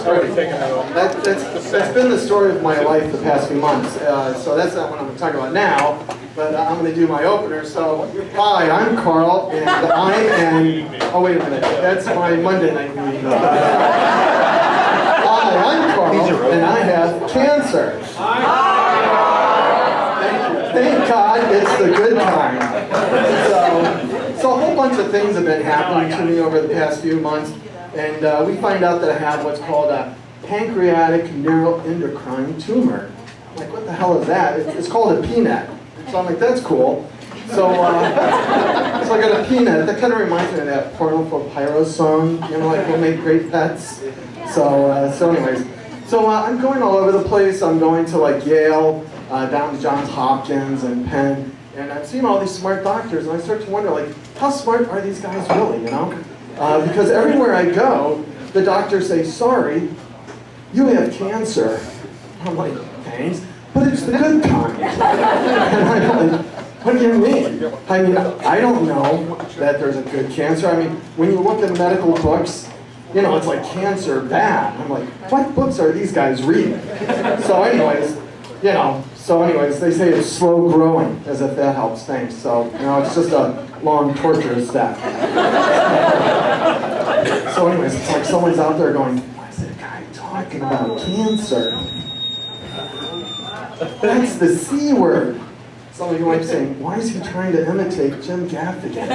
great. That's been the story of my life the past few months. So that's not what I'm going to talk about now, but I'm going to do my opener. So, hi, I'm Carl, and I'm an... Oh, wait a minute. That's my Monday night meeting. Hi, I'm Carl, and I have cancer. Thank God it's the good kind. So a whole bunch of things have been happening to me over the past few months, and we find out that I have what's called a pancreatic neuroendocrine tumor. I'm like, what the hell is that? It's called a PNET. So I'm like, that's cool. So I got a PNET. That kind of reminds me of that Porno for Pyro song, you know, like, we'll make great pets. So anyways, I'm going all over the place. I'm going to like Yale, down to Johns Hopkins and Penn, and I'm seeing all these smart doctors, and I start to wonder, like, how smart are these guys really, you know? Because everywhere I go, the doctors say, sorry, you have cancer. I'm like, thanks, but it's the good kind. And I'm like, what do you mean? I mean, I don't know that there's a good cancer. I mean, when you look at medical books, you know, it's like cancer bad. I'm like, what books are these guys reading? So anyways, they say it's slow growing, as if that helps things. So, you know, it's just a long, torturous step. So anyways, it's like someone's out there going, why is that guy talking about cancer? That's the C word. Some of you might be saying, why is he trying to imitate Jim Gaffigan?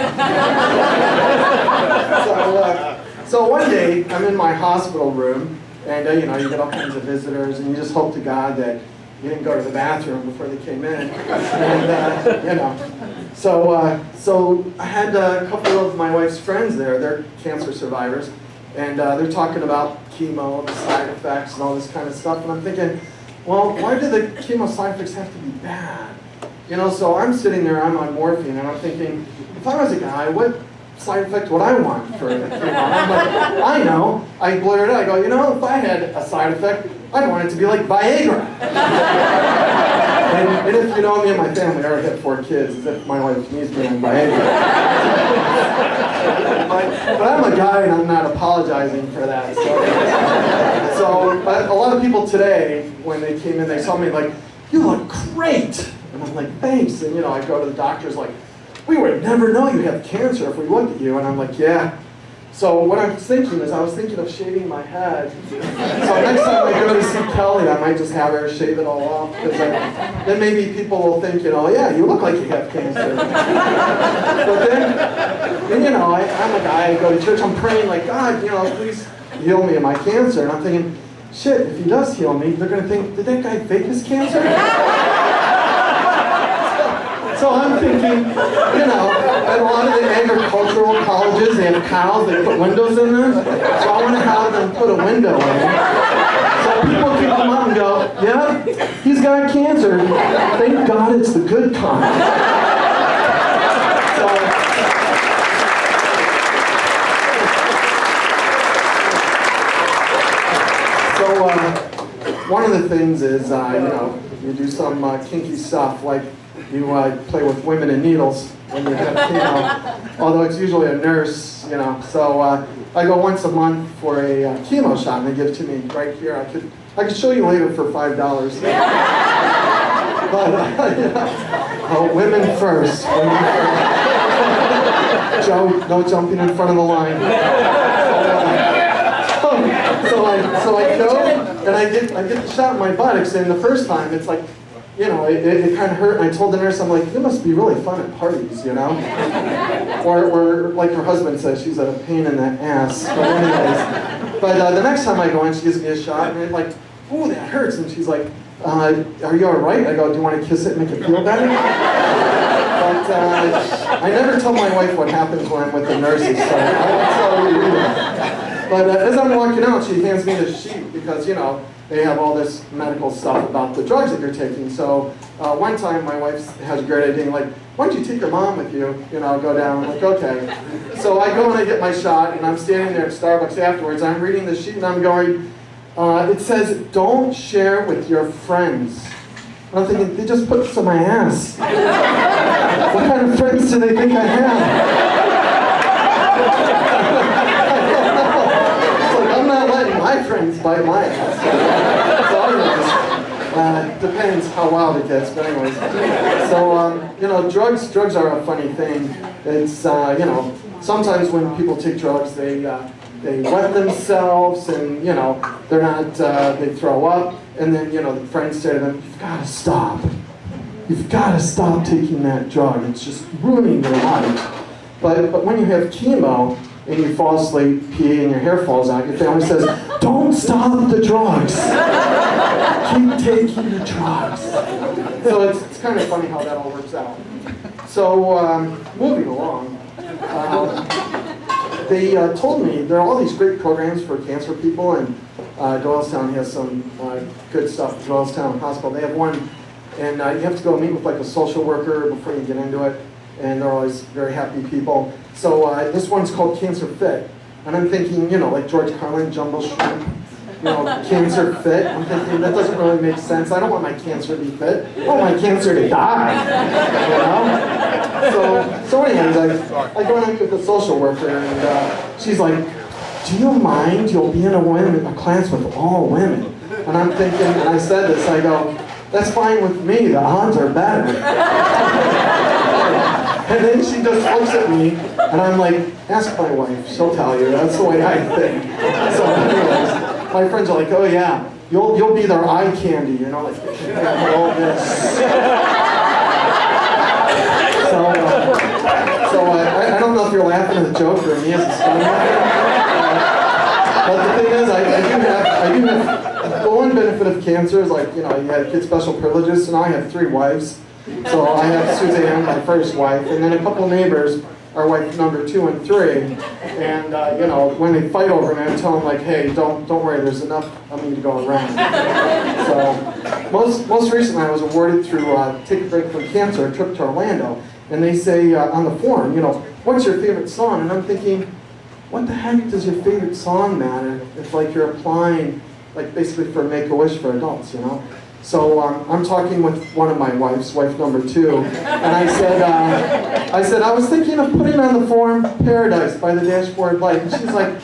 So one day, I'm in my hospital room, and you know, you get all kinds of visitors, and you just hope to God that you didn't go to the bathroom before they came in. And you know, so I had a couple of my wife's friends there. They're cancer survivors, and they're talking about chemo, the side effects, and all this kind of stuff. And I'm thinking, well, why do the chemo side effects have to be bad? You know, so I'm sitting there, I'm on morphine, and I'm thinking, if I was a guy, what side effect would I want for chemo? I'm like, I know. I blurted out, I go, you know, if I had a side effect, I'd want it to be like Viagra. and if you know me and my family, I already have 4 kids, as if my wife needs me on Viagra. but I'm a guy and I'm not apologizing for that. So a lot of people today, when they came in, they saw me like, you look great. And I'm like, thanks. And you know, I go to the doctors like, we would never know you have cancer if we looked at you. And I'm like, yeah. So what I was thinking is, I was thinking of shaving my head. So next time I go to see Kelly, I might just have her shave it all off. Because then maybe people will think, you know, yeah, you look like you have cancer. But then you know, I'm a guy, I go to church, I'm praying like, God, you know, please heal me of my cancer. And I'm thinking, shit, if he does heal me, they're going to think, did that guy fake his cancer? So I'm thinking, you know, at a lot of the agricultural colleges, they have cows, they put windows in them. So I want to have them put a window in. So people can come up and go, yeah, he's got cancer. Thank God it's the good kind. So one of the things is, you know, you do some kinky stuff, like you play with women and needles when you have chemo, although it's usually a nurse, you know. So I go once a month for a chemo shot, and they give it to me right here. I could show you later for $5. But you know, women first. Women first. Joe, no jumping in front of the line. So I go and I get the shot in my buttocks, and the first time it's like, you know, it kind of hurt, and I told the nurse, I'm like, it must be really fun at parties, you know? Or like her husband says, she's a pain in the ass. But anyways, the next time I go in, she gives me a shot, and I'm like, ooh, that hurts. And she's like, are you all right? I go, do you want to kiss it and make it feel better? But I never tell my wife what happens when I'm with the nurses, so I won't tell you either. But as I'm walking out, she hands me the sheet, because, you know, they have all this medical stuff about the drugs that you're taking. So one time my wife has a great idea, like, why don't you take your mom with you? You know, go down. I'm like, okay. So I go and I get my shot, and I'm standing there at Starbucks afterwards. I'm reading the sheet, and I'm going, it says, don't share with your friends. And I'm thinking, they just put this on my ass. What kind of friends do they think I have? It's like, I'm not letting my my friends bite my ass. So anyways, depends how wild it gets, but anyways. So, you know, drugs are a funny thing. It's, you know, sometimes when people take drugs, they wet themselves and, you know, they're not, they throw up. And then, you know, the friends say to them, you've got to stop. You've got to stop taking that drug. It's just ruining your life. But when you have chemo and you fall asleep, pee, and your hair falls out, your family says, don't stop the drugs. Keep taking the drugs. So it's kind of funny how that all works out. So moving along, they told me there are all these great programs for cancer people, and Doylestown has some good stuff. Doylestown Hospital, they have one, and you have to go meet with like a social worker before you get into it, and they're always very happy people. So this one's called Cancer Fit, and I'm thinking, you know, like George Carlin, Jumbo Shrimp, you know, Cancer Fit. I'm thinking that doesn't really make sense. I don't want my cancer to be fit. I want my cancer to die. You know? So anyways, I go in with the social worker, and she's like, do you mind? You'll be in a class with all women. And I'm thinking, and I said this, I go, that's fine with me. The odds are better. And then she just looks at me, and I'm like, ask my wife, she'll tell you. That's the way I think. So anyways, my friends are like, oh yeah, you'll be their eye candy, you know, like they can have all this. So I don't know if you're laughing at the joke or me as a student. But the thing is, I do have the one benefit of cancer is, like, you know, you get special privileges, and I have 3 wives. So I have Suzanne, my first wife, and then a couple neighbors are wife number 2 and 3. And you know, when they fight over me, I tell them like, hey, don't worry, there's enough of me to go around. So most recently, I was awarded through Take a Break from Cancer, a trip to Orlando, and they say on the form, you know, what's your favorite song? And I'm thinking, what the heck does your favorite song matter if, like, you're applying, like, basically for Make-A-Wish for adults, you know? So I'm talking with one of my wives, wife number 2, and I said, I was thinking of putting on the form Paradise by the Dashboard Light. And she's like,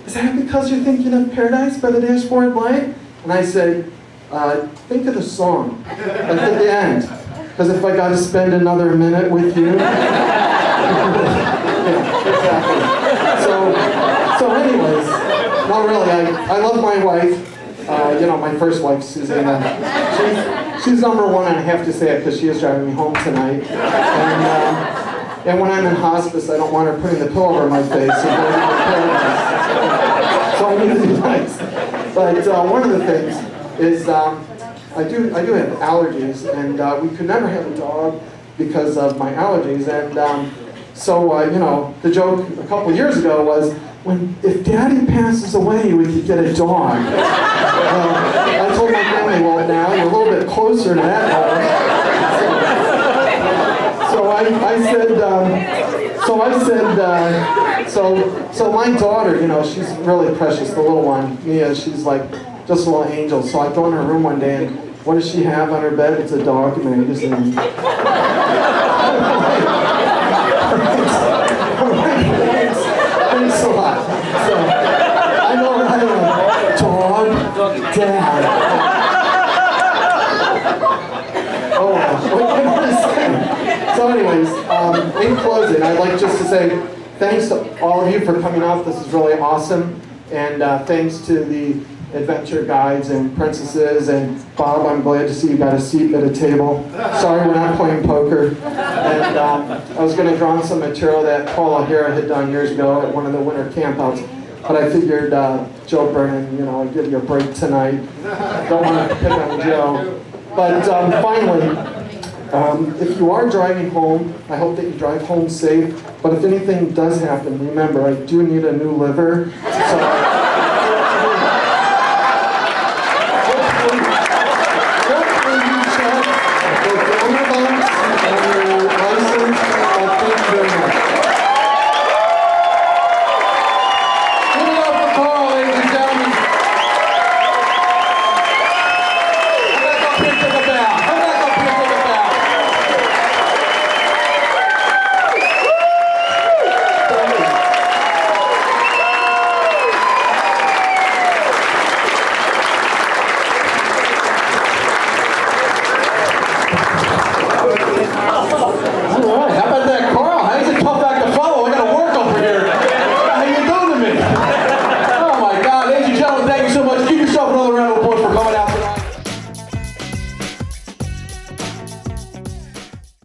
is that because you're thinking of Paradise by the Dashboard Light? And I said, think of the song, like at the end. Because if I got to spend another minute with you. Yeah, exactly. So anyways, no, really, I love my wife. You know, my first wife, Susanna. She's number 1, and I have to say it because she is driving me home tonight. And when I'm in hospice, I don't want her putting the pillow over my face. So I need to be nice. But one of the things is I do have allergies, and we could never have a dog because of my allergies. And so you know, the joke a couple years ago was, if Daddy passes away, we could get a dog. I told my family, well, now you're a little bit closer to that dog. So my daughter, you know, she's really precious, the little one, Mia, she's like just a little angel. So I go in her room one day, and what does she have on her bed? It's a dog magazine. Thanks a lot. So, I know dog dad. Oh, what am I saying? So anyways, in closing, I'd like just to say thanks to all of you for coming out. This is really awesome. And thanks to the adventure guides and princesses, and Bob, I'm glad to see you got a seat at a table. Sorry we're not playing poker. And I was going to draw on some material that Paul Lahetta had done years ago at one of the winter campouts, but I figured Joe Brennan, you know, I'd give you a break tonight. Don't want to pick on Joe. But finally, if you are driving home, I hope that you drive home safe. But if anything does happen, remember, I do need a new liver. So